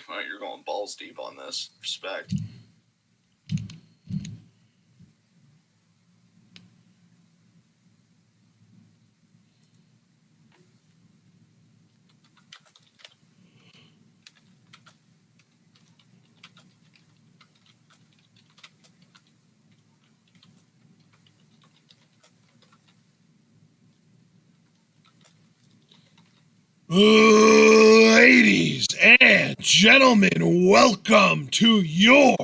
You're going balls deep on this. Respect. Ladies and gentlemen, welcome to your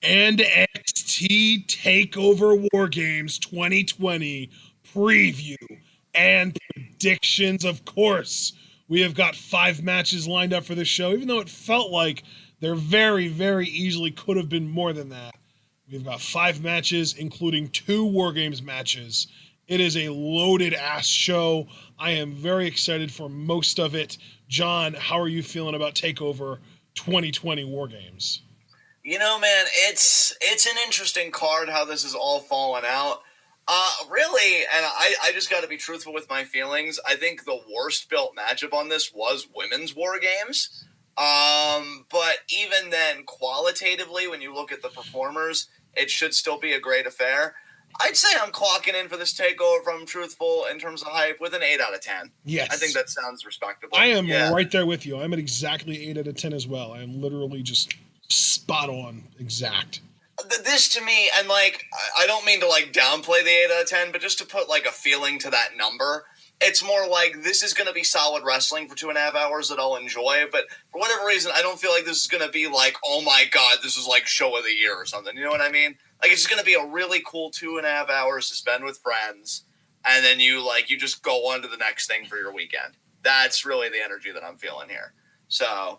NXT Takeover War Games 2020 preview and predictions. Of course, we have got 5 matches lined up for this show, even though it felt like there very, very easily could have been more than that. We've got 5 matches, including 2 War Games matches. It is a loaded ass show. I am very excited for most of it. John, how are you feeling about TakeOver 2020 War Games? You know, man, it's an interesting card how this is all fallen out. Really, and I just got to be truthful with my feelings. I think the worst built matchup on this was women's War Games. But even then, qualitatively, when you look at the performers, it should still be a great affair. I'd say I'm clocking in for this takeover, if I'm truthful, in terms of hype, with an 8 out of 10. Yes. I think that sounds respectable. I am right there with you. I'm at exactly 8 out of 10 as well. I'm literally just spot on exact. This to me, and like, I don't mean to like downplay the 8 out of 10, but just to put like a feeling to that number, it's more like this is going to be solid wrestling for 2.5 hours that I'll enjoy, but for whatever reason, I don't feel like this is going to be like, oh my god, this is like show of the year or something. You know what I mean? Like, it's going to be a really cool 2.5 hours to spend with friends, and then you just go on to the next thing for your weekend. That's really the energy that I'm feeling here. So,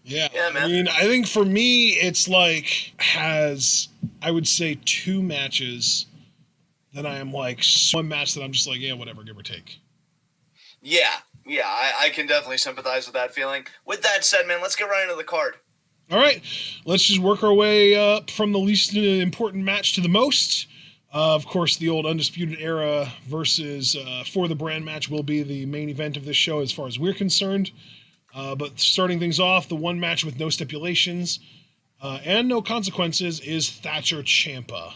yeah, man. I mean, I think for me, it's like has, I would say, 2 matches that I am like, one match that I'm just like, yeah, whatever, give or take. Yeah, I can definitely sympathize with that feeling. With that said, man, let's get right into the card. All right, let's just work our way up from the least important match to the most. Of course, the old Undisputed Era versus For the Brand match will be the main event of this show as far as we're concerned. But starting things off, the one match with no stipulations and no consequences is Thatcher Ciampa.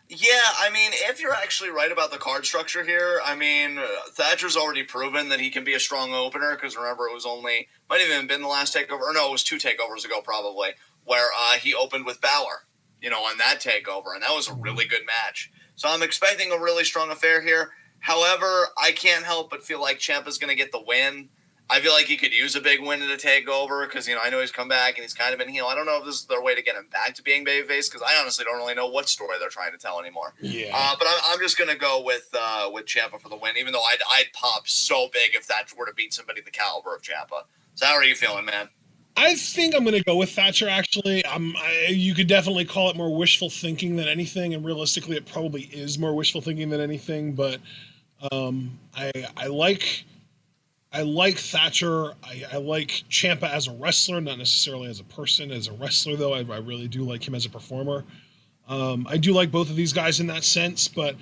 Yeah, I mean, if you're actually right about the card structure here, I mean, Thatcher's already proven that he can be a strong opener, because remember, it was only, might have even been the last takeover, or no, it was 2 takeovers ago probably, where he opened with Balor, on that takeover, and that was a really good match. So I'm expecting a really strong affair here. However, I can't help but feel like Ciampa's going to get the win. I feel like he could use a big win in a takeover because, I know he's come back and he's kind of been heel. I don't know if this is their way to get him back to being babyface, because I honestly don't really know what story they're trying to tell anymore. Yeah. But I'm just going to go with Ciampa for the win, even though I'd pop so big if that were to beat somebody the caliber of Ciampa. So how are you feeling, man? I think I'm going to go with Thatcher, actually. You could definitely call it more wishful thinking than anything, and realistically it probably is more wishful thinking than anything, but I like Thatcher. I like Ciampa as a wrestler, not necessarily as a person. As a wrestler, though, I really do like him as a performer. I do like both of these guys in that sense, but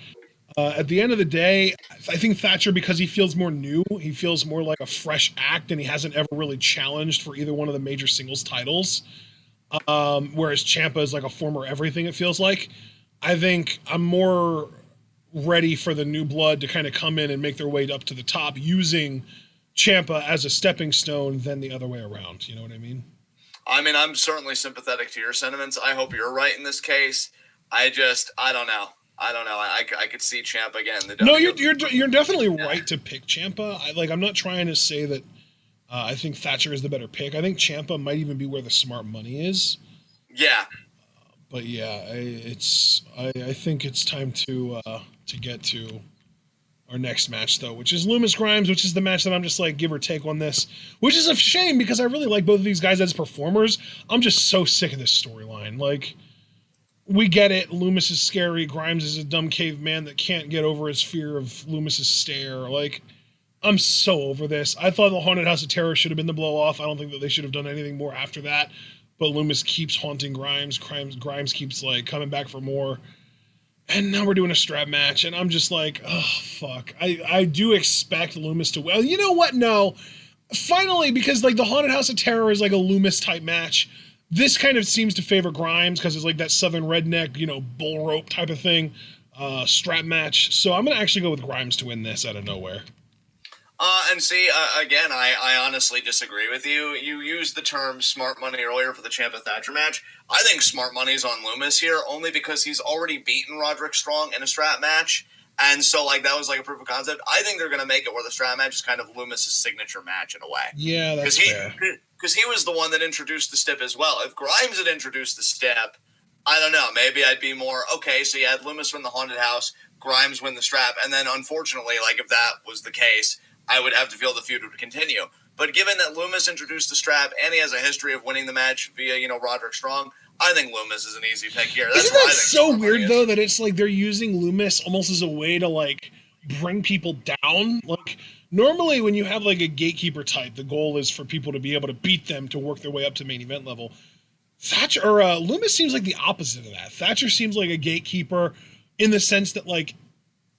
at the end of the day, I think Thatcher, because he feels more new, he feels more like a fresh act, and he hasn't ever really challenged for either one of the major singles titles. Whereas Ciampa is like a former everything, it feels like. I think I'm more ready for the new blood to kind of come in and make their way up to the top using Ciampa as a stepping stone than the other way around. You know what I mean? I mean, I'm certainly sympathetic to your sentiments. I hope you're right in this case. I don't know. I could see Ciampa again. No, you're definitely right to pick Ciampa. I'm not trying to say that I think Thatcher is the better pick. I think Ciampa might even be where the smart money is. Yeah. But yeah, I think it's time to get to our next match, though, which is Lumis Grimes, which is the match that I'm just like give or take on this, which is a shame because I really like both of these guys as performers. I'm just so sick of this storyline. Like, we get it. Lumis is scary. Grimes is a dumb caveman that can't get over his fear of Lumis's stare. Like, I'm so over this. I thought the Haunted House of Terror should have been the blow off. I don't think that they should have done anything more after that. But Lumis keeps haunting Grimes. Grimes keeps like coming back for more. And now we're doing a strap match, and I'm just like, oh, fuck. I do expect Lumis to win. You know what? No. finally, because like the Haunted House of Terror is like a Lumis type match, this kind of seems to favor Grimes because it's like that Southern redneck, bull rope type of thing, strap match. So I'm gonna actually go with Grimes to win this out of nowhere. And see, again, I honestly disagree with you. You used the term smart money earlier for the Ciampa Thatcher match. I think smart money's on Lumis here, only because he's already beaten Roderick Strong in a strap match. And so, that was like a proof of concept. I think they're going to make it where the strap match is kind of Lumis' signature match in a way. Yeah, that's fair. Because he was the one that introduced the step as well. If Grimes had introduced the step, I don't know. Maybe I'd be more, okay, so you had Lumis win the Haunted House, Grimes win the strap. And then, unfortunately, if that was the case, I would have to feel the feud would continue. But given that Lumis introduced the strap and he has a history of winning the match via, Roderick Strong, I think Lumis is an easy pick here. Isn't that so weird, though, that it's like they're using Lumis almost as a way to, bring people down? Normally when you have, a gatekeeper type, the goal is for people to be able to beat them to work their way up to main event level. Lumis seems like the opposite of that. Thatcher seems like a gatekeeper in the sense that,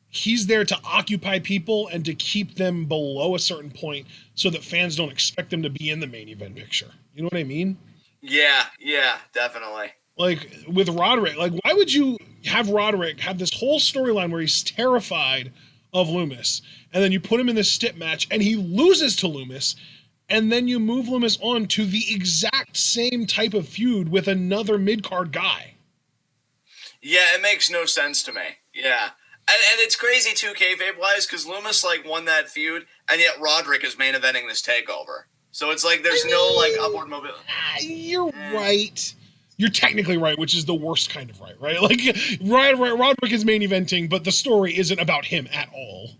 he's there to occupy people and to keep them below a certain point so that fans don't expect them to be in the main event picture. You know what I mean? Yeah, definitely. With Roderick, why would you have Roderick have this whole storyline where he's terrified of Lumis, and then you put him in this stip match and he loses to Lumis, and then you move Lumis on to the exact same type of feud with another mid-card guy? Yeah, it makes no sense to me. Yeah. And it's crazy, too, kayfabe-wise, because Lumis, won that feud, and yet Roderick is main eventing this takeover. So it's there's no upward mobility. You're right. You're technically right, which is the worst kind of right? Roderick is main eventing, but the story isn't about him at all.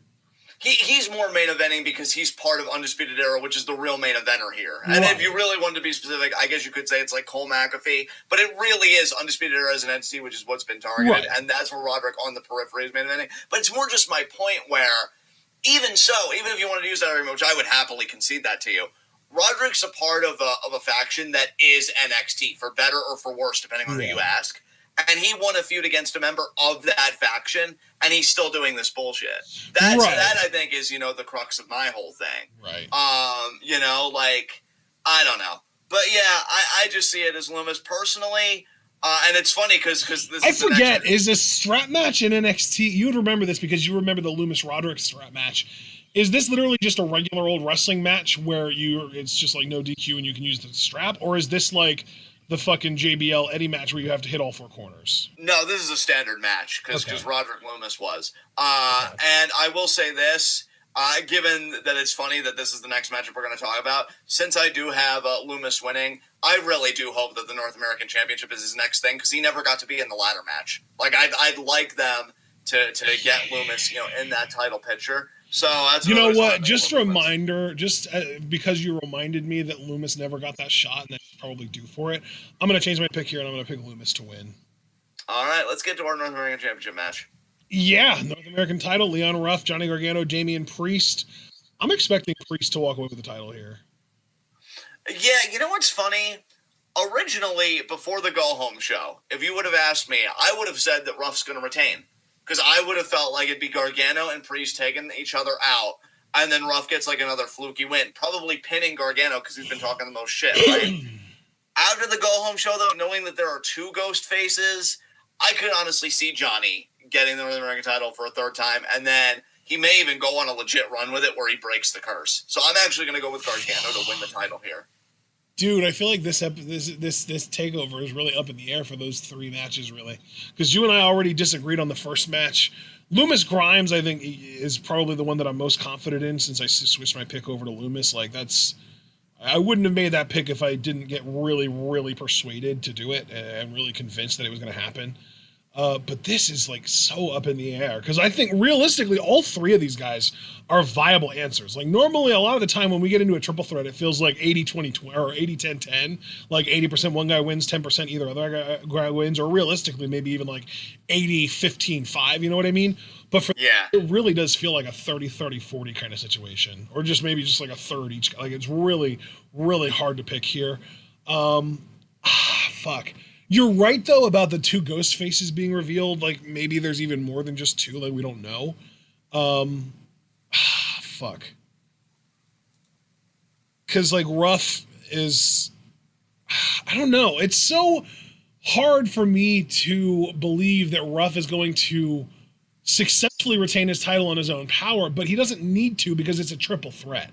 He's more main eventing because he's part of Undisputed Era, which is the real main eventer here. And if you really wanted to be specific, I guess you could say it's like Cole McAfee, but it really is Undisputed Era as an entity, which is what's been targeted, and that's where Roderick on the periphery is main eventing. But it's more just my point where, even if you wanted to use that argument, which I would happily concede that to you, Roderick's a part of a faction that is NXT, for better or for worse, depending on who you ask. And he won a feud against a member of that faction, and he's still doing this bullshit. That I think is, the crux of my whole thing. Right. I don't know. But yeah, I just see it as Lumis personally. And it's funny because this is a strap match in NXT. You would remember this because you remember the Lumis Roderick strap match. Is this literally just a regular old wrestling match where it's just no DQ and you can use the strap? Or is this the fucking JBL Eddie match where you have to hit all four corners? No, this is a standard match because Roderick Lumis was. And I will say this, given that it's funny that this is the next matchup we're going to talk about, since I do have Lumis winning, I really do hope that the North American Championship is his next thing because he never got to be in the ladder match. I'd like them to get Lumis, in that title picture. So that's what? Just a reminder, because you reminded me that Lumis never got that shot and that he's probably due for it, I'm going to change my pick here and I'm going to pick Lumis to win. All right, let's get to our North American Championship match. Yeah, North American title, Leon Ruff, Johnny Gargano, Damian Priest. I'm expecting Priest to walk away with the title here. Yeah, you know what's funny? Originally, before the go-home show, if you would have asked me, I would have said that Ruff's going to retain. Because I would have felt like it'd be Gargano and Priest taking each other out, and then Ruff gets another fluky win, probably pinning Gargano because he's been talking the most shit, right? After the go-home show, though, knowing that there are two ghost faces, I could honestly see Johnny getting the North American title for a third time, and then he may even go on a legit run with it where he breaks the curse. So I'm actually going to go with Gargano to win the title here. Dude, I feel like this takeover is really up in the air for those three matches, really. Because you and I already disagreed on the first match. Lumis Grimes, I think, is probably the one that I'm most confident in since I switched my pick over to Lumis. I wouldn't have made that pick if I didn't get really, really persuaded to do it and really convinced that it was going to happen. But this is so up in the air because I think realistically all three of these guys are viable answers. Normally a lot of the time when we get into a triple threat, it feels like 80-20 or 80-10-10, 80% one guy wins, 10% either other guy wins, or realistically maybe even 80-15-5, you know what I mean? But it really does feel like a 30-30-40 kind of situation, or just maybe just a third each. It's really, really hard to pick here. Fuck. You're right, though, about the two ghost faces being revealed. Maybe there's even more than just two. We don't know. Fuck. because like Ruff is, I don't know. It's so hard for me to believe that Ruff is going to successfully retain his title on his own power, but he doesn't need to because it's a triple threat.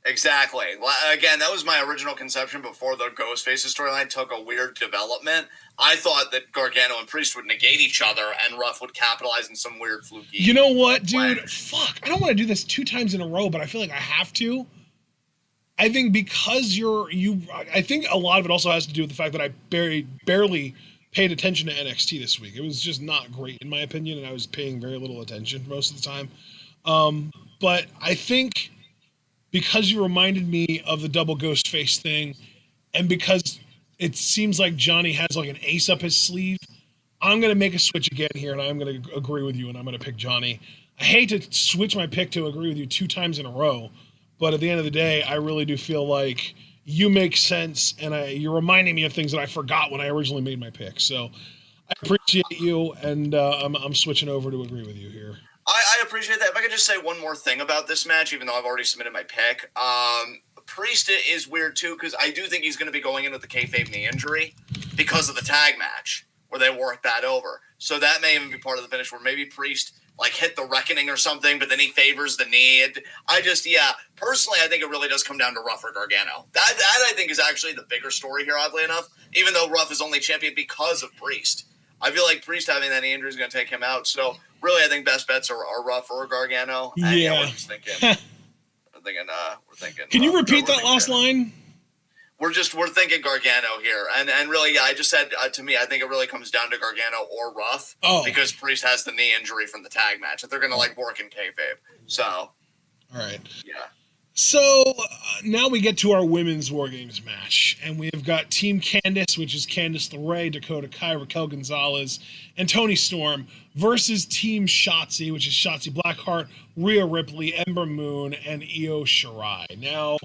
Exactly. Again, that was my original conception before the Ghostfaces storyline took a weird development. I thought that Gargano and Priest would negate each other and Ruff would capitalize in some weird fluky. You know what, dude? Fuck. I don't want to do this 2 times in a row, but I feel like I have to. I think because I think a lot of it also has to do with the fact that I barely paid attention to NXT this week. It was just not great in my opinion, and I was paying very little attention most of the time. But I think because you reminded me of the double ghost face thing, and because it seems like Johnny has like an ace up his sleeve, I'm going to make a switch again here, and I'm going to agree with you, and I'm going to pick Johnny. I hate to switch my pick to agree with you 2 times in a row, but at the end of the day, I really do feel like you make sense, and you're reminding me of things that I forgot when I originally made my pick. So I appreciate you, and I'm switching over to agree with you here. I appreciate that. If I could just say one more thing about this match, even though I've already submitted my pick. Priest is weird, too, because I do think he's going to be going in with the kayfabe knee injury because of the tag match where they worked that over. So that may even be part of the finish where maybe Priest like hit the reckoning or something, but then he favors the knee. Personally, I think it really does come down to Ruff or Gargano. That I think is actually the bigger story here, oddly enough, even though Ruff is only champion because of Priest. I feel like Priest having that knee injury is going to take him out. So really, I think best bets are Ruff or Gargano. And we're just thinking. We're thinking. Can you repeat that last line? We're thinking Gargano here, and really, I just said to me, I think it really comes down to Gargano or Ruff because Priest has the knee injury from the tag match that they're going to like work in kayfabe. So, all right, yeah. So now we get to our women's War Games match, and we've got Team Candice, which is Candice LeRae, Dakota Kai, Raquel González, and Toni Storm, versus Team Shotzi, which is Shotzi Blackheart, Rhea Ripley, Ember Moon, and Io Shirai. Now,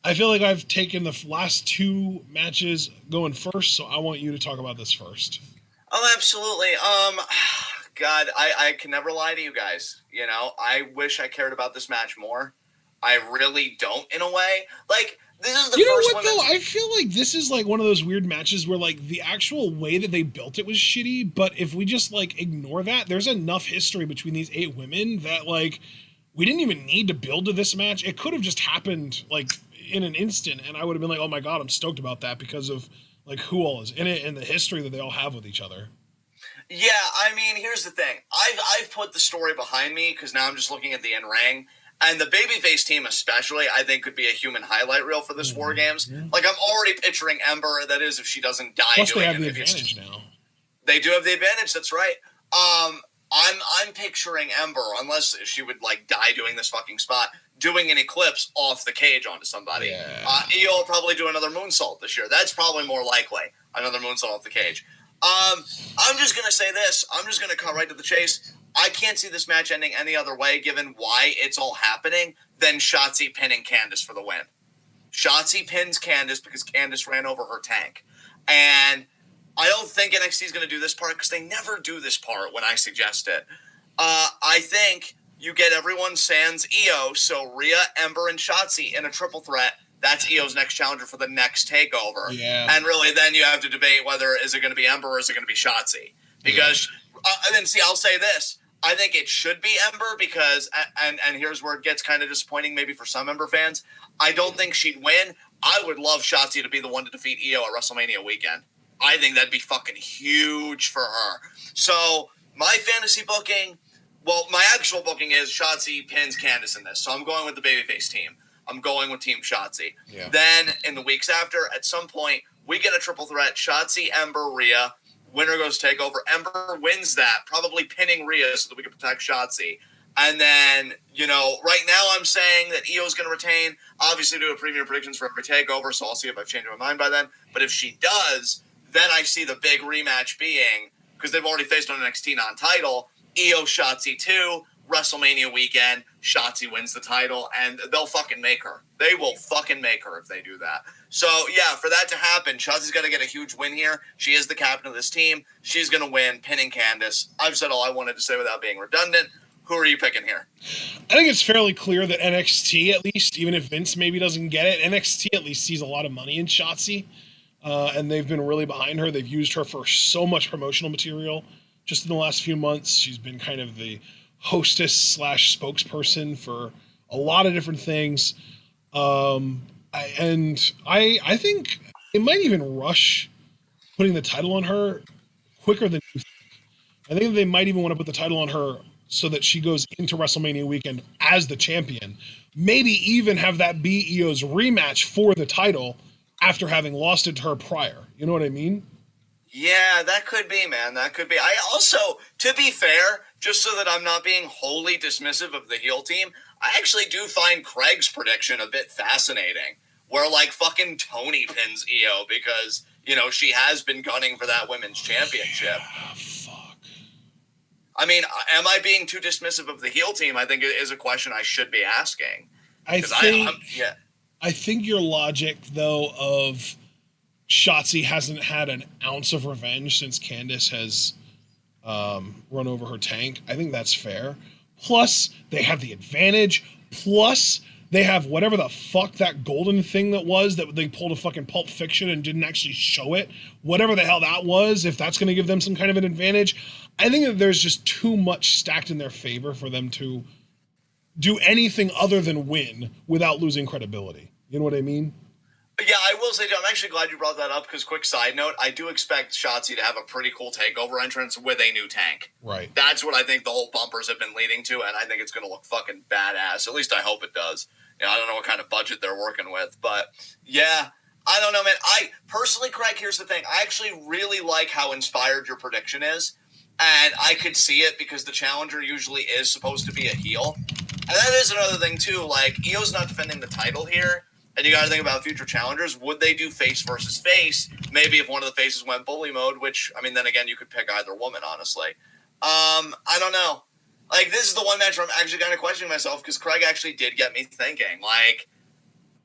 I feel like I've taken the last 2 matches going first, so I want you to talk about this first. Oh, absolutely. God, I can never lie to you guys. You know, I wish I cared about this match more. I really don't, in a way. Like, this is the first one. You know what, though? I feel like this is, like, one of those weird matches where, like, the actual way that they built it was shitty, but if we just, like, ignore that, there's enough history between these 8 women that, like, we didn't even need to build to this match. It could have just happened, like, in an instant, and I would have been like, oh my god, I'm stoked about that because of, like, who all is in it and the history that they all have with each other. Yeah, I mean, here's the thing. I've put the story behind me because now I'm just looking at the in-ring. And the babyface team especially, I think, could be a human highlight reel for this War Games. Yeah. Like, I'm already picturing Ember, that is, if she doesn't die. Plus, they have the advantage now. They do have the advantage, that's right. I'm picturing Ember, unless she would, like, die doing this fucking spot, doing an eclipse off the cage onto somebody. Yeah. Io will probably do another moonsault this year. That's probably more likely, another moonsault off the cage. I'm just going to say this. I'm just going to cut right to the chase. I can't see this match ending any other way, given why it's all happening, than Shotzi pinning Candice for the win. Shotzi pins Candice because Candice ran over her tank. And I don't think NXT is going to do this part because they never do this part when I suggest it. I think you get everyone sans Io, so Rhea, Ember, and Shotzi in a triple threat. That's Io's next challenger for the next takeover. Yeah. And really, then you have to debate whether is it going to be Ember or is it going to be Shotzi. Because, and then see, I'll say this. I think it should be Ember because, and here's where it gets kind of disappointing maybe for some Ember fans. I don't think she'd win. I would love Shotzi to be the one to defeat Io at WrestleMania weekend. I think that'd be fucking huge for her. So my fantasy booking, well, my actual booking is Shotzi pins Candice in this. So I'm going with the babyface team. I'm going with Team Shotzi. Yeah. Then in the weeks after, at some point, we get a triple threat. Shotzi, Ember, Rhea. Winner goes Takeover. Ember wins that, probably pinning Rhea so that we can protect Shotzi. And then, you know, right now I'm saying that Io's going to retain. Obviously, do a preview predictions for every Takeover, so I'll see if I've changed my mind by then. But if she does, then I see the big rematch being, because they've already faced on NXT non-title, Io Shotzi 2, WrestleMania weekend, Shotzi wins the title, and they'll fucking make her. They will fucking make her if they do that. So, yeah, for that to happen, Shotzi's got to get a huge win here. She is the captain of this team. She's going to win, pinning Candice. I've said all I wanted to say without being redundant. Who are you picking here? I think it's fairly clear that NXT, at least, even if Vince maybe doesn't get it, NXT at least sees a lot of money in Shotzi, and they've been really behind her. They've used her for so much promotional material just in the last few months. She's been kind of the hostess / spokesperson for a lot of different things. I think it might even rush putting the title on her quicker than you think. I think they might even want to put the title on her so that she goes into WrestleMania weekend as the champion. Maybe even have that be Io's rematch for the title after having lost it to her prior. You know what I mean? Yeah, that could be, man. That could be. I also, to be fair, just so that I'm not being wholly dismissive of the heel team, I actually do find Craig's prediction a bit fascinating, where, like, fucking Toni pins Io because, you know, she has been gunning for that women's championship. Yeah, fuck. I mean, am I being too dismissive of the heel team? I think it is a question I should be asking. I think your logic, though, of Shotzi hasn't had an ounce of revenge since Candice has run over her tank. I think that's fair. Plus, they have the advantage. Plus, they have whatever the fuck that golden thing that was that they pulled a fucking Pulp Fiction and didn't actually show it. Whatever the hell that was, if that's going to give them some kind of an advantage. I think that there's just too much stacked in their favor for them to do anything other than win without losing credibility. You know what I mean? Yeah, I will say, I'm actually glad you brought that up because, quick side note, I do expect Shotzi to have a pretty cool takeover entrance with a new tank. Right. That's what I think the whole bumpers have been leading to, and I think it's going to look fucking badass. At least I hope it does. You know, I don't know what kind of budget they're working with, but yeah, I don't know, man. I personally, Craig, here's the thing. I actually really like how inspired your prediction is, and I could see it because the challenger usually is supposed to be a heel. And that is another thing, too. Like, Io's not defending the title here. And you got to think about future challengers. Would they do face versus face? Maybe if one of the faces went bully mode, which, I mean, then again, you could pick either woman, honestly. I don't know. Like, this is the one match where I'm actually kind of questioning myself because Craig actually did get me thinking. Like,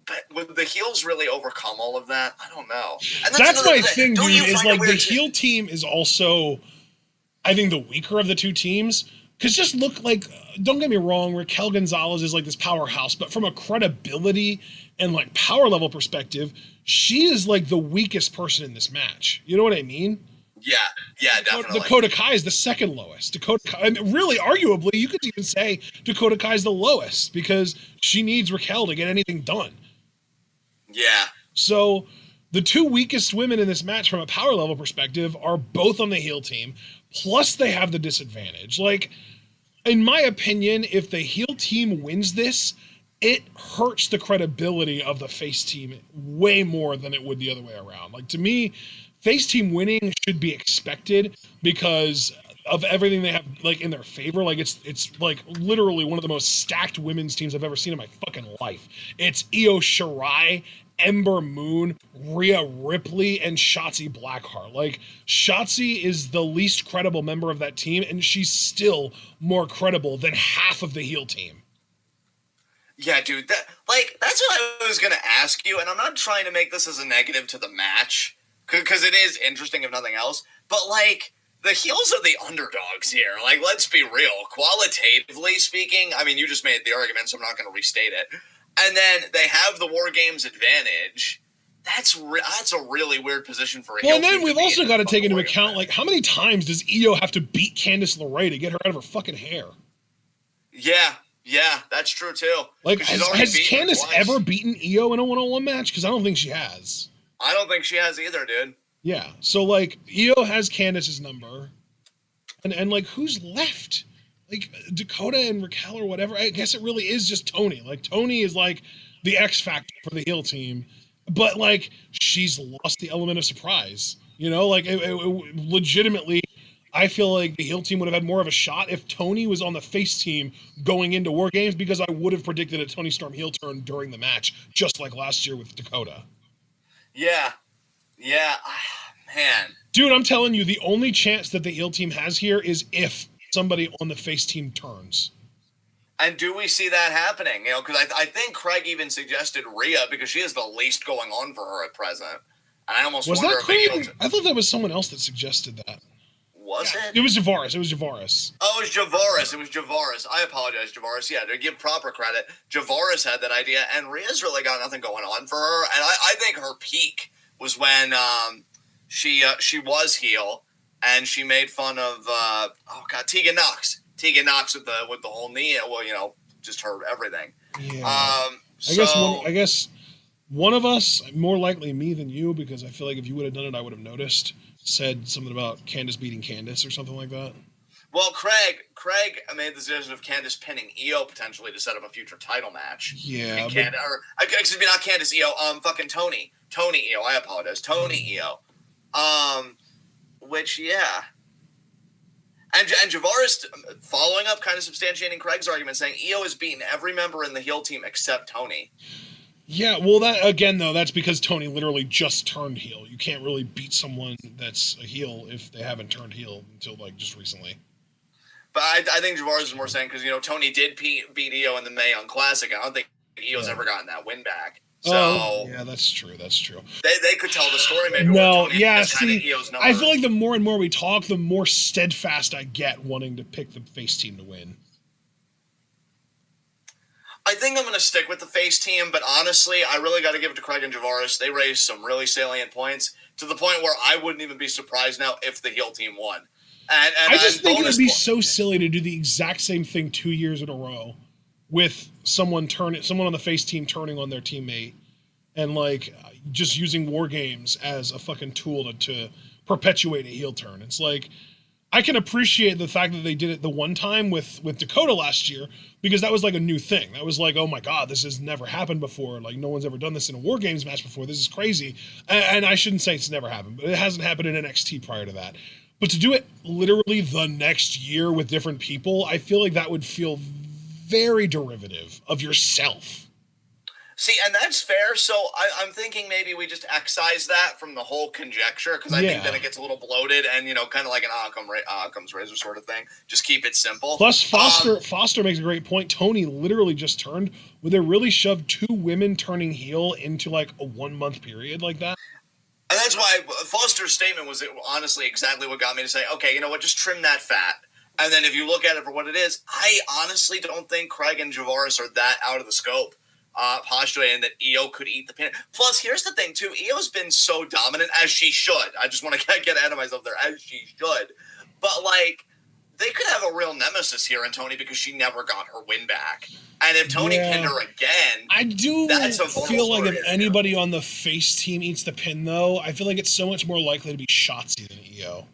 but would the heels really overcome all of that? I don't know. And that's my thing, dude, is like the heel heel team is also, I think, the weaker of the two teams. Because just look like, don't get me wrong, Raquel González is like this powerhouse, but from a credibility and like power level perspective, she is like the weakest person in this match. You know what I mean? Yeah, definitely. Dakota Kai is the second lowest. I mean, really, arguably, you could even say Dakota Kai is the lowest because she needs Raquel to get anything done. Yeah. So the two weakest women in this match from a power level perspective are both on the heel team. Plus, they have the disadvantage. Like, in my opinion, if the heel team wins this, it hurts the credibility of the face team way more than it would the other way around. Like, to me, face team winning should be expected because of everything they have, like, in their favor. Like, it's like literally one of the most stacked women's teams I've ever seen in my fucking life. It's Io Shirai, Ember Moon, Rhea Ripley, and Shotzi Blackheart. Like, Shotzi is the least credible member of that team, and she's still more credible than half of the heel team. Yeah, dude, that's what I was going to ask you, and I'm not trying to make this as a negative to the match, because it is interesting if nothing else, but, like, the heels are the underdogs here. Like, let's be real. Qualitatively speaking, I mean, you just made the argument, so I'm not going to restate it. And then they have the War Games advantage. That's a really weird position for a heel. Well, and then we've also got to take into account, like, how many times does Io have to beat Candice LeRae to get her out of her fucking hair? Yeah, that's true, too. Like, has Candice ever beaten Io in a one-on-one match? Because I don't think she has. I don't think she has either, dude. Yeah, so, like, Io has Candice's number. And like, who's left? Like, Dakota and Raquel or whatever. I guess it really is just Toni. Like, Toni is, like, the X factor for the heel team. But, like, she's lost the element of surprise. You know, like, it legitimately, I feel like the heel team would have had more of a shot if Toni was on the face team going into War Games, because I would have predicted a Toni Storm heel turn during the match, just like last year with Dakota. Yeah, man. Dude, I'm telling you, the only chance that the heel team has here is if somebody on the face team turns. And do we see that happening? You know, because I think Craig even suggested Rhea because she is the least going on for her at present. And I almost was wonder that Craig? I thought that was someone else that suggested that. Was Yeah, it? It was Javaris. It was Javaris. Oh, it was Javaris. It was Javaris. I apologize, Javaris. Yeah, to give proper credit, Javaris had that idea, and Rhea's really got nothing going on for her. And I think her peak was when she was heel, and she made fun of Tegan Knox. Tegan Knox with the whole knee. Well, just her everything. Yeah. I guess one of us, more likely me than you, because I feel like if you would have done it, I would have noticed. Said something about Candice beating Candice or something like that. Well, Craig made the decision of Candice pinning Io potentially to set up a future title match. Yeah. Excuse me, not Candice, Io. Fucking Toni. Toni Io. I apologize. Toni Io. Which, yeah. And Javaris following up, kind of substantiating Craig's argument, saying Io has beaten every member in the heel team except Toni. Yeah, well, that's because Toni literally just turned heel. You can't really beat someone that's a heel if they haven't turned heel until, just recently. But I think Javaris is more saying, because, Toni did beat Io in the Mae Young Classic. I don't think Io's ever gotten that win back. So yeah, that's true. They could tell the story maybe. No, yeah, see, I feel like the more and more we talk, the more steadfast I get wanting to pick the face team to win. I think I'm going to stick with the face team, but honestly, I really got to give it to Craig and Javaris. They raised some really salient points to the point where I wouldn't even be surprised now if the heel team won. And I just think it would be so silly to do the exact same thing 2 years in a row with someone on the face team turning on their teammate and just using war games as a fucking tool to perpetuate a heel turn. It's like, I can appreciate the fact that they did it the one time with Dakota last year, because that was a new thing. That was oh my God, this has never happened before. No one's ever done this in a War Games match before. This is crazy. And I shouldn't say it's never happened, but it hasn't happened in NXT prior to that. But to do it literally the next year with different people, I feel like that would feel very derivative of yourself. See, and that's fair. So I'm thinking maybe we just excise that from the whole conjecture, because I think then it gets a little bloated and, kind of like an Occam's razor sort of thing. Just keep it simple. Plus, Foster makes a great point. Toni literally just turned, where they really shoved 2 women turning heel into a 1 month period like that. And that's why Foster's statement was honestly exactly what got me to say, okay, you know what, just trim that fat. And then if you look at it for what it is, I honestly don't think Craig and Javaris are that out of the scope. Postulating that Io could eat the pin. Plus, here's the thing, too. Io's been so dominant, as she should. I just want to get ahead of myself there, as she should. But, they could have a real nemesis here in Toni because she never got her win back. And if Toni pinned her again, I do feel like if anybody on the face team eats the pin, though, I feel like it's so much more likely to be Shotzi than Io.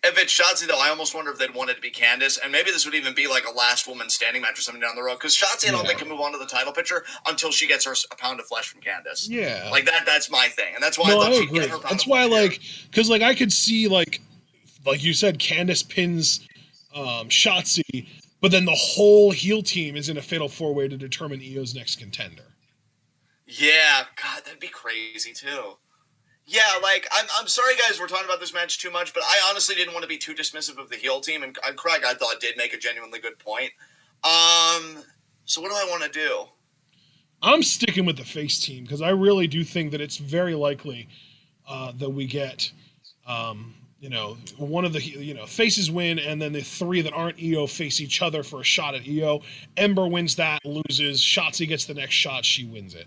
If it's Shotzi, though, I almost wonder if they'd want it to be Candice, and maybe this would even be a last woman standing match or something down the road, because Shotzi, I don't think, can move on to the title picture until she gets a pound of flesh from Candice. Yeah. That's my thing, and that's why I thought she'd get her pound That's of why, flesh. because, I could see, like you said, Candice pins Shotzi, but then the whole heel team is in a fatal 4-way to determine Io's next contender. Yeah, God, that'd be crazy, too. Yeah, I'm sorry, guys, we're talking about this match too much, but I honestly didn't want to be too dismissive of the heel team, and Craig, I thought, did make a genuinely good point. So what do I want to do? I'm sticking with the face team, because I really do think that it's very likely that we get, one of the, faces win, and then the 3 that aren't Io face each other for a shot at Io. Ember wins that, loses. Shotzi gets the next shot. She wins it.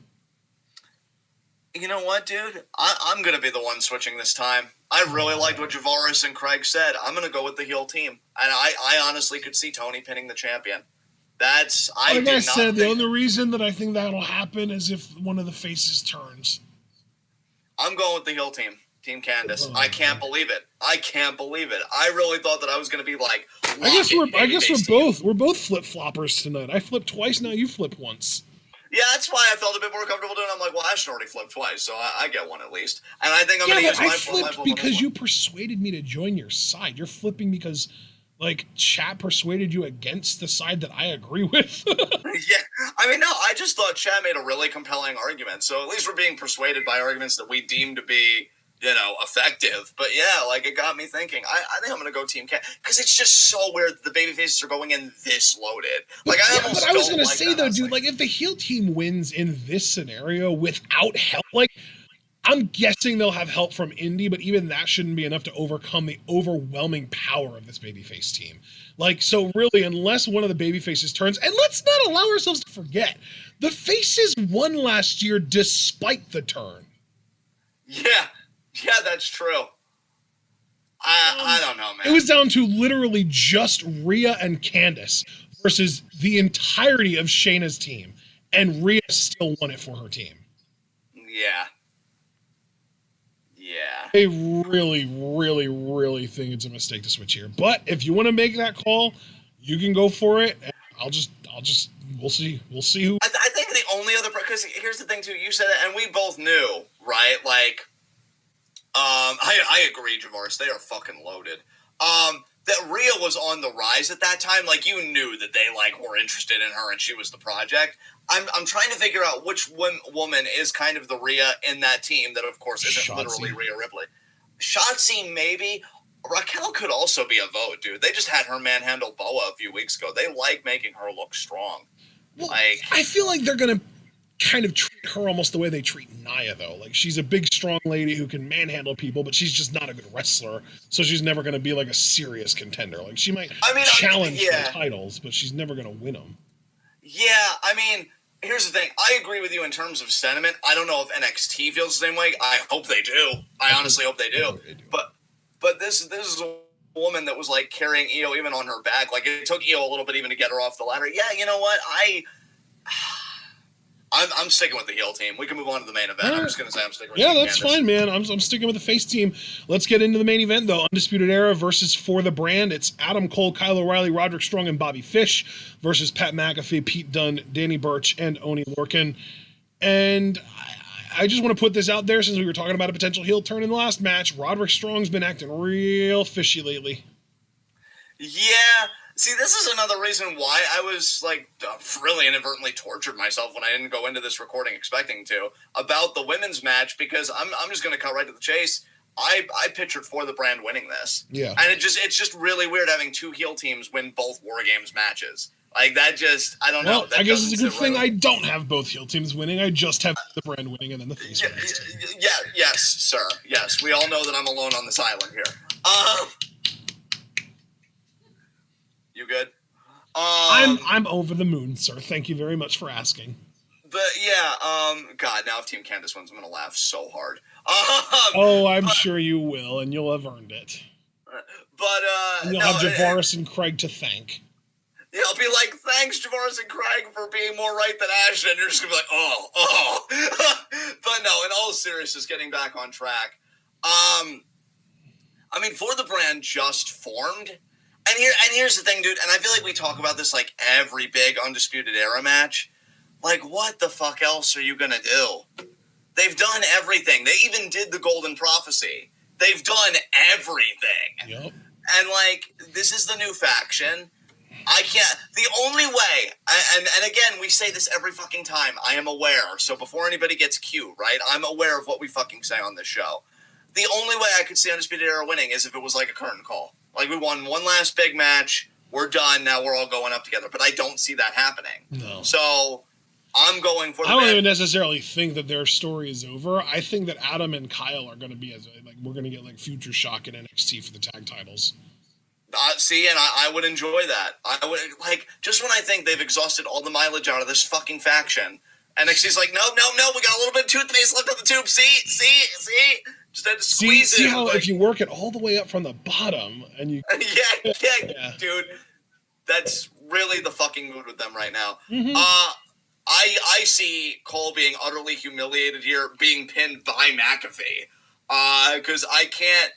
You know what, dude? I'm going to be the one switching this time. I really liked what Javaris and Craig said. I'm going to go with the heel team. And I honestly could see Toni pinning the champion. The only reason that I think that'll happen is if one of the faces turns. I'm going with the heel team. Team Candice. I can't believe it. I really thought that I was going to be like, I guess we're both flip-floppers tonight. I flipped twice, now you flipped once. Yeah, that's why I felt a bit more comfortable doing it. I'm like, well, Ashton already flipped twice, so I get one at least. And I think I'm going to use my flip. I flipped because you persuaded me to join your side. You're flipping because, chat persuaded you against the side that I agree with. Yeah. I mean, no, I just thought chat made a really compelling argument. So at least we're being persuaded by arguments that we deem to be, effective. But yeah, it got me thinking. I think I'm going to go Team Cat because it's just so weird that the baby faces are going in this loaded. I was going to say, though, dude, if the heel team wins in this scenario without help, I'm guessing they'll have help from Indy, but even that shouldn't be enough to overcome the overwhelming power of this babyface team. Like, so really, unless one of the babyfaces turns, and let's not allow ourselves to forget, the faces won last year despite the turn. Yeah, that's true. I don't know, man. It was down to literally just Rhea and Candice versus the entirety of Shayna's team, and Rhea still won it for her team. Yeah. I really, really, really think it's a mistake to switch here. But if you want to make that call, you can go for it. And we'll see who. I think the only other, because here's the thing too, you said it, and we both knew, right? Like, I agree, Javaris. They are fucking loaded. That Rhea was on the rise at that time. Like, you knew that they like were interested in her, and she was the project. I'm trying to figure out which woman is kind of the Rhea in that team that, of course, isn't literally Rhea Ripley. Shotzi, maybe. Raquel could also be a vote, dude. They just had her manhandle Boa a few weeks ago. They like making her look strong. Well, I feel like they're going to kind of treat her almost the way they treat Nia, though. Like, she's a big, strong lady who can manhandle people, but she's just not a good wrestler, so she's never going to be, like, a serious contender. Like, she might challenge for titles, but she's never going to win them. Yeah, I mean, here's the thing. I agree with you in terms of sentiment. I don't know if NXT feels the same way. I hope they do. I honestly hope they do. But this is a woman that was, like, carrying Io even on her back. Like, it took Io a little bit even to get her off the ladder. Yeah, you know what? I'm sticking with the heel team. We can move on to the main event. I'm just going to say I'm sticking with Team that's Candice. Fine, man. I'm sticking with the face team. Let's get into the main event, though. Undisputed Era versus For the Brand. It's Adam Cole, Kyle O'Reilly, Roderick Strong, and Bobby Fish versus Pat McAfee, Pete Dunne, Danny Burch, and Oney Lorcan. And I just want to put this out there since we were talking about a potential heel turn in the last match. Roderick Strong's been acting real fishy lately. Yeah. See, this is another reason why I was, like, really inadvertently tortured myself when I didn't go into this recording expecting to, about the women's match, because I'm just going to cut right to the chase. I pictured For the Brand winning this. Yeah. And it's just really weird having two heel teams win both War Games matches. Like, that just, I don't know. I guess it's a good thing I don't have both heel teams winning. I just have The Brand winning and then the face winning. Yes, sir. Yes, we all know that I'm alone on this island here. You good? I'm over the moon, sir. Thank you very much for asking. But yeah, God, now if Team Candice wins, I'm gonna laugh so hard. I'm sure you will, and you'll have earned it. But and you'll have Javaris and Craig to thank. Yeah, I'll be like, thanks, Javaris and Craig, for being more right than Ashton. You're just gonna be like, oh. But no, in all seriousness, getting back on track. I mean, For the Brand just formed. And here's the thing, dude, and I feel like we talk about this like every big Undisputed Era match. Like, what the fuck else are you gonna do? They've done everything. They even did the Golden Prophecy. They've done everything. Yep. And, like, this is the new faction. I can't... The only way... And again, we say this every fucking time. I am aware. So before anybody gets cute, right? I'm aware of what we fucking say on this show. The only way I could see Undisputed Era winning is if it was like a curtain call. Like, we won one last big match, we're done, now we're all going up together. But I don't see that happening. No. So, I'm going for the I don't even necessarily think that their story is over. I think that Adam and Kyle are going to be, we're going to get, like, Future Shock in NXT for the tag titles. See, and I would enjoy that. I would, like, just when I think they've exhausted all the mileage out of this fucking faction, NXT's like, no, we got a little bit of toothpaste left in the tube. See? Just had to squeeze it. See how if you work it all the way up from the bottom and you... yeah, dude. That's really the fucking mood with them right now. Mm-hmm. I see Cole being utterly humiliated here, being pinned by McAfee. Because I can't...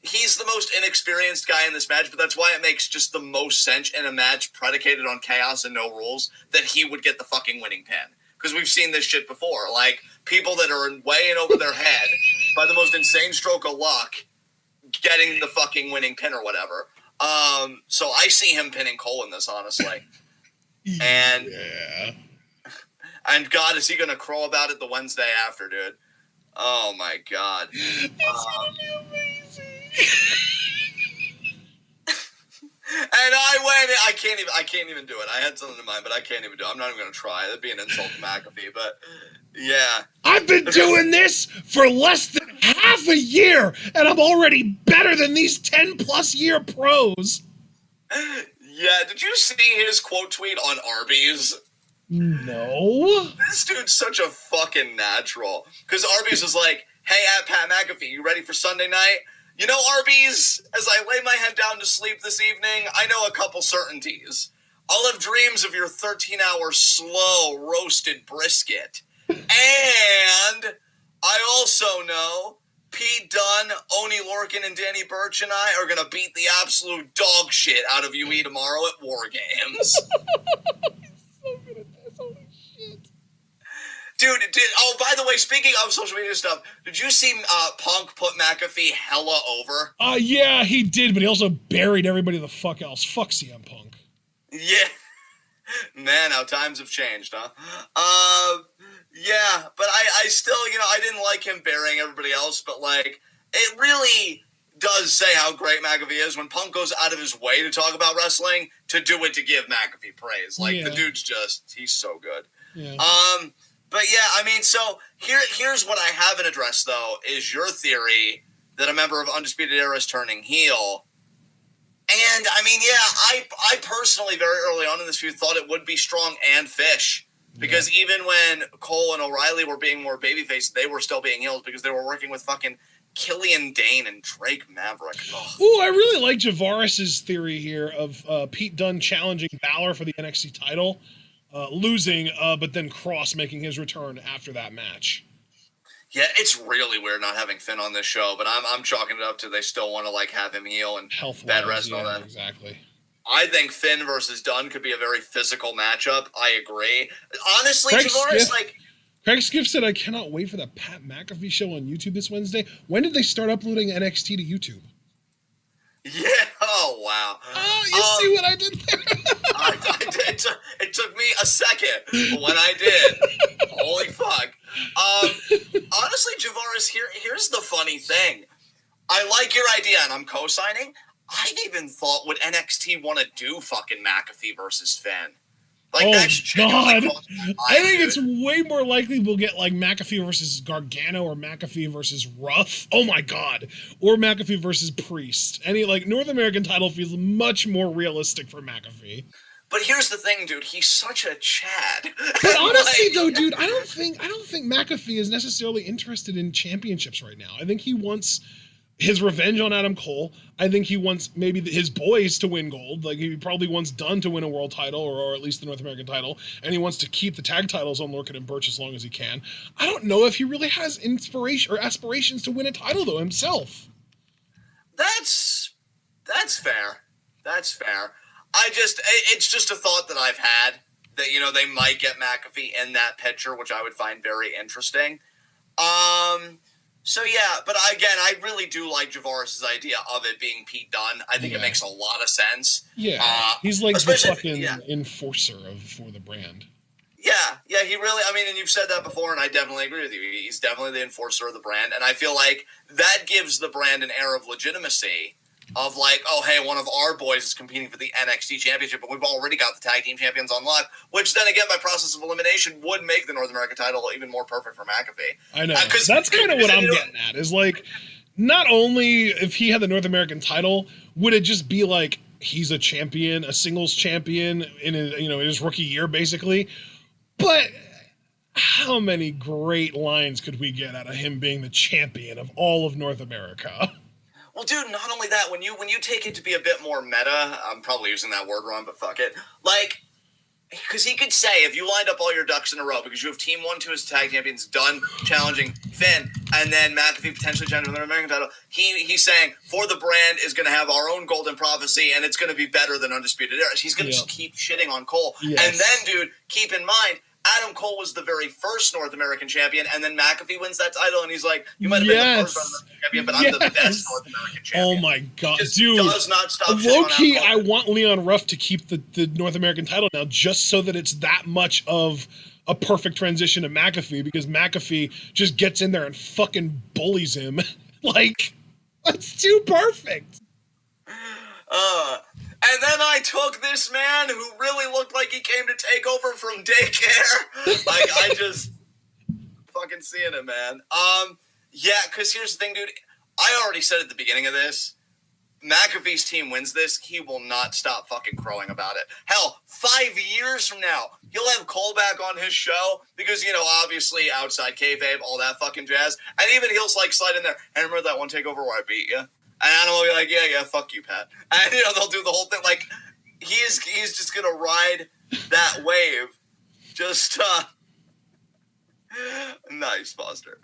He's the most inexperienced guy in this match, but that's why it makes just the most sense in a match predicated on chaos and no rules that he would get the fucking winning pin. Because we've seen this shit before. Like, people that are way in over their head by the most insane stroke of luck getting the fucking winning pin or whatever. So I see him pinning Cole in this, honestly. And and God, is he going to crow about it the Wednesday after, dude? Oh, my God. It's going to be amazing. And I can't even do it. I had something in mind, but I can't even do it. I'm not even going to try. That'd be an insult to McAfee, but yeah. I've been doing this for less than half a year, and I'm already better than these 10-plus year pros. Yeah, did you see his quote tweet on Arby's? No. This dude's such a fucking natural. Because Arby's was like, hey, at Pat McAfee, you ready for Sunday night? You know, Arby's, as I lay my head down to sleep this evening, I know a couple certainties. I'll have dreams of your 13-hour slow roasted brisket. And I also know Pete Dunne, Oney, Lorcan, and Danny Burch and I are going to beat the absolute dog shit out of you tomorrow at War Games. So good at this. Holy shit. Dude, by the way, speaking of social media stuff, did you see Punk put McAfee hella over? Yeah, he did, but he also buried everybody the fuck else. Fuck CM Punk. Yeah. Man, how times have changed, huh? Yeah, but I still, I didn't like him burying everybody else, but, like, it really does say how great McAfee is when Punk goes out of his way to talk about wrestling to do it to give McAfee praise. Like, the dude's he's so good. Yeah. But yeah, I mean, so here's what I haven't addressed, though, is your theory that a member of Undisputed Era is turning heel. And, I mean, yeah, I personally, very early on in this feud, thought it would be Strong and Fish. Because even when Cole and O'Reilly were being more babyface, they were still being heels because they were working with fucking Killian Dane and Drake Maverick. Ugh. Ooh, I really like Javaris's theory here of Pete Dunne challenging Balor for the NXT title, losing, but then Cross making his return after that match. Yeah, it's really weird not having Finn on this show, but I'm chalking it up to they still want to like have him heel and bad rest and all that. Exactly. I think Finn versus Dunne could be a very physical matchup. I agree. Honestly, Javaris, Craig Skiff said, I cannot wait for the Pat McAfee show on YouTube this Wednesday. When did they start uploading NXT to YouTube? Yeah. Oh, wow. Oh, you see what I did there? It took me a second, but when I did, holy fuck. Honestly, Javaris, here's the funny thing. I like your idea, and I'm co-signing. I even thought, would NXT want to do fucking McAfee versus Finn? Like, that's God. I think it's way more likely we'll get, like, McAfee versus Gargano or McAfee versus Ruff. Oh, my God. Or McAfee versus Priest. Any, like, North American title feels much more realistic for McAfee. But here's the thing, dude. He's such a Chad. But honestly, though, dude, I don't think McAfee is necessarily interested in championships right now. I think he wants his revenge on Adam Cole. I think he wants maybe his boys to win gold. Like, he probably wants Dunne to win a world title or at least the North American title. And he wants to keep the tag titles on Lorcan and Burch as long as he can. I don't know if he really has inspiration or aspirations to win a title, though, himself. That's fair. That's fair. It's just a thought that I've had that, they might get McAfee in that picture, which I would find very interesting. So yeah, but again, I really do like Javaris' idea of it being Pete Dunne. I think it makes a lot of sense. Yeah, he's like the fucking enforcer for the brand. Yeah, he really, I mean, and you've said that before, and I definitely agree with you. He's definitely the enforcer of the brand, and I feel like that gives the brand an air of legitimacy of like, oh, hey, one of our boys is competing for the NXT Championship, but we've already got the tag team champions on lock, which then again, by process of elimination, would make the North American title even more perfect for McAfee. I know. That's kind of what I'm getting at, is like, not only if he had the North American title, would it just be like he's a champion, a singles champion in his rookie year, basically, but how many great lines could we get out of him being the champion of all of North America? Well, dude, not only that, when you take it to be a bit more meta, I'm probably using that word wrong, but fuck it. Like, because he could say, if you lined up all your ducks in a row, because you have Team 1-2 as tag champions, Dunne challenging Finn, and then McAfee potentially challenging the American title, he's saying, for the brand is going to have our own golden prophecy, and it's going to be better than Undisputed Era. He's going to just keep shitting on Cole. Yes. And then, dude, keep in mind, Adam Cole was the very first North American champion, and then McAfee wins that title, and he's like, you might have been the first North American champion, but I'm the best North American champion. Oh my God, dude. Does not stop low-key, I want Leon Ruff to keep the North American title now, just so that it's that much of a perfect transition to McAfee, because McAfee just gets in there and fucking bullies him. Like, that's too perfect. And then I took this man who really looked like he came to take over from daycare. Like, fucking seeing it, man. Yeah, because here's the thing, dude. I already said at the beginning of this, McAfee's team wins this, he will not stop fucking crowing about it. Hell, 5 years from now, he'll have Cole back on his show because, you know, obviously outside kayfabe, all that fucking jazz. And even he'll like slide in there. And remember that one takeover where I beat you? And Adam will be like, yeah, fuck you, Pat. And, you know, they'll do the whole thing. Like, he's just going to ride that wave. Just, nice, Foster.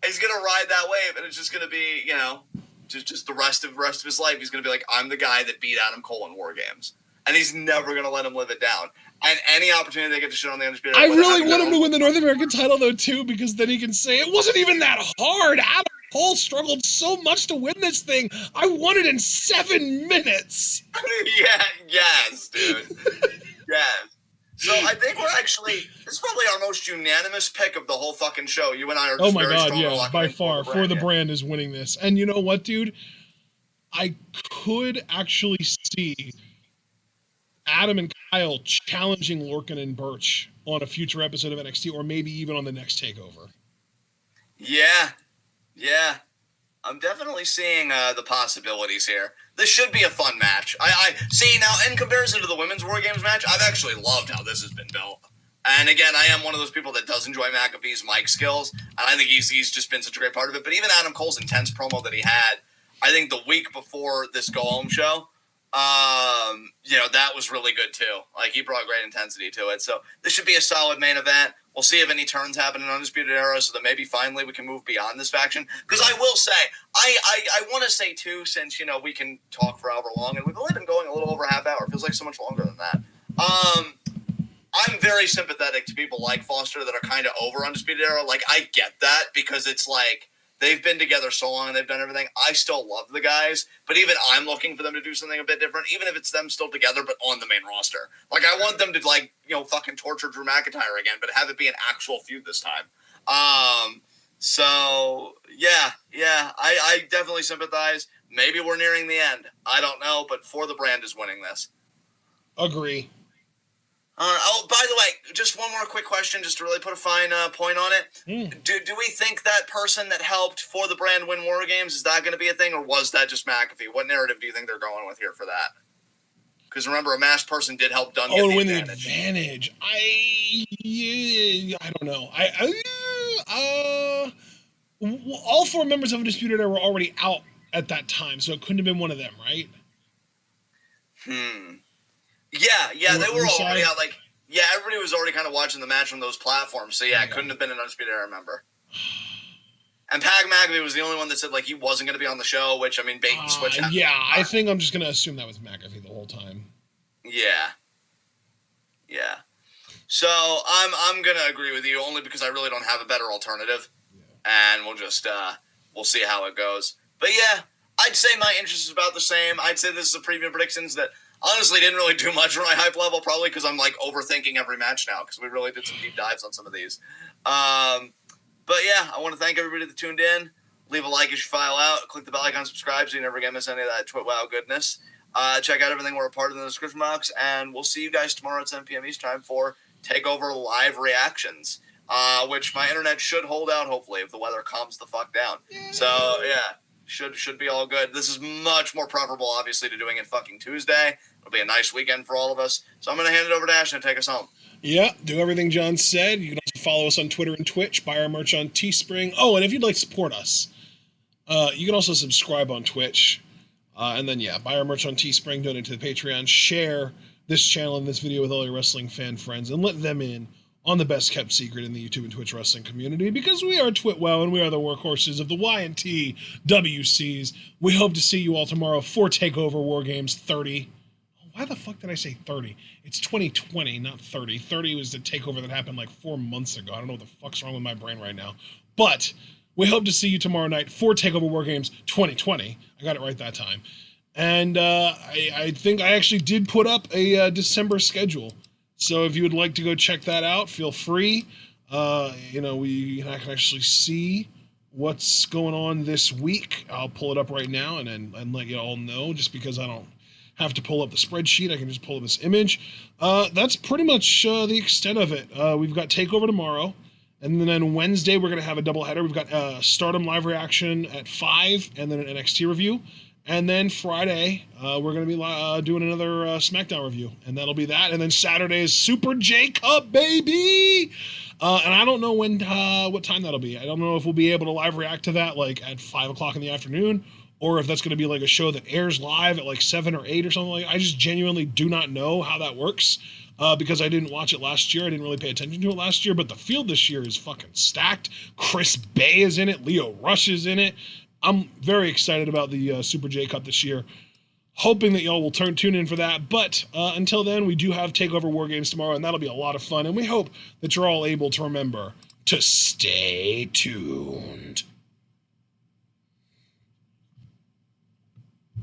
He's going to ride that wave, and it's just going to be, you know, just the rest of his life, he's going to be like, I'm the guy that beat Adam Cole in War Games. And he's never going to let him live it down. And any opportunity they get to shit on the Undisputed Era. I really want him to win the North American title, though, too, because then he can say, it wasn't even that hard. Adam Cole struggled so much to win this thing. I won it in 7 minutes. Yeah, yes, dude. Yes. So I think this is probably our most unanimous pick of the whole fucking show. You and I are just very strong. Oh my God, yeah, by far. For the brand is winning this. And you know what, dude? I could actually see Adam and Kyle challenging Lorcan and Burch on a future episode of NXT, or maybe even on the next Takeover. Yeah. I'm definitely seeing the possibilities here. This should be a fun match. I see now, in comparison to the Women's War Games match, I've actually loved how this has been built. And again, I am one of those people that does enjoy McAfee's mic skills, and I think he's just been such a great part of it. But even Adam Cole's intense promo that he had, I think the week before this go-home show, you know, that was really good too. Like, he brought great intensity to it. So this should be a solid main event. We'll see if any turns happen in Undisputed Era so that maybe finally we can move beyond this faction. Because I will say, I want to say too, since, you know, we can talk for however long, and we've only been going a little over a half hour. It feels like so much longer than that. I'm very sympathetic to people like Foster that are kind of over Undisputed Era. Like, I get that because it's like, they've been together so long and they've done everything. I still love the guys, but even I'm looking for them to do something a bit different, even if it's them still together but on the main roster. Like, I want them to, like, you know, fucking torture Drew McIntyre again, but have it be an actual feud this time. So, yeah, I definitely sympathize. Maybe we're nearing the end. I don't know, but For the Brand is winning this. Agree. Oh, by the way, just one more quick question, just to really put a fine point on it. Do we think that person that helped For the Brand win War Games, is that going to be a thing, or was that just McAfee? What narrative do you think they're going with here for that? Because remember, a masked person did help Dunne get the advantage. I don't know. All 4 members of Undisputed Era were already out at that time, so it couldn't have been one of them, right? Yeah, they were already out. Like, yeah, everybody was already kind of watching the match on those platforms. So yeah, it couldn't have been an Undisputed Era member. And Pat McAfee was the only one that said like he wasn't going to be on the show. Which, I mean, bait and switch. Yeah, I think I'm just going to assume that was McAfee the whole time. Yeah. So I'm going to agree with you only because I really don't have a better alternative, and we'll just we'll see how it goes. But yeah, I'd say my interest is about the same. I'd say this is a preview predictions that honestly didn't really do much for my hype level, probably because I'm like overthinking every match now because we really did some deep dives on some of these. But yeah, I want to thank everybody that tuned in. Leave a like as you file out. Click the bell icon, subscribe so you never miss any of that TwitWow goodness. Check out everything we're a part of in the description box, and we'll see you guys tomorrow at 7 p.m. East time for Takeover live reactions, which my internet should hold out hopefully if the weather calms the fuck down. So yeah. Should be all good. This is much more preferable, obviously, to doing it fucking Tuesday. It'll be a nice weekend for all of us. So I'm going to hand it over to Ashton to take us home. Yeah, do everything John said. You can also follow us on Twitter and Twitch, buy our merch on Teespring. Oh, and if you'd like to support us, you can also subscribe on Twitch. And then, buy our merch on Teespring, donate to the Patreon, share this channel and this video with all your wrestling fan friends, and let them in on the best kept secret in the YouTube and Twitch wrestling community, because we are TwitWow and we are the workhorses of the Y&T WCs. We hope to see you all tomorrow for Takeover War Games 30. Why the fuck did I say 30? It's 2020, not 30. 30 was the takeover that happened like 4 months ago. I don't know what the fuck's wrong with my brain right now. But we hope to see you tomorrow night for Takeover War Games 2020. I got it right that time. And I think I actually did put up a December schedule. So if you would like to go check that out, feel free. I can actually see what's going on this week. I'll pull it up right now and let you all know, just because I don't have to pull up the spreadsheet. I can just pull up this image. That's pretty much the extent of it. We've got Takeover tomorrow, And then Wednesday, we're going to have a doubleheader. We've got Stardom live reaction at 5, and then an NXT review. And then Friday, we're going to be doing another SmackDown review, and that'll be that. And then Saturday is Super J Cup, baby! And I don't know what time that'll be. I don't know if we'll be able to live react to that like at 5 o'clock in the afternoon, or if that's going to be like a show that airs live at like 7 or 8 or something like that. I just genuinely do not know how that works. Because I didn't watch it last year. I didn't really pay attention to it last year, but the field this year is fucking stacked. Chris Bay is in it. Leo Rush is in it. I'm very excited about the Super J Cup this year. Hoping that y'all will tune in for that. But until then, we do have TakeOver War Games tomorrow, and that'll be a lot of fun. And we hope that you're all able to remember to stay tuned.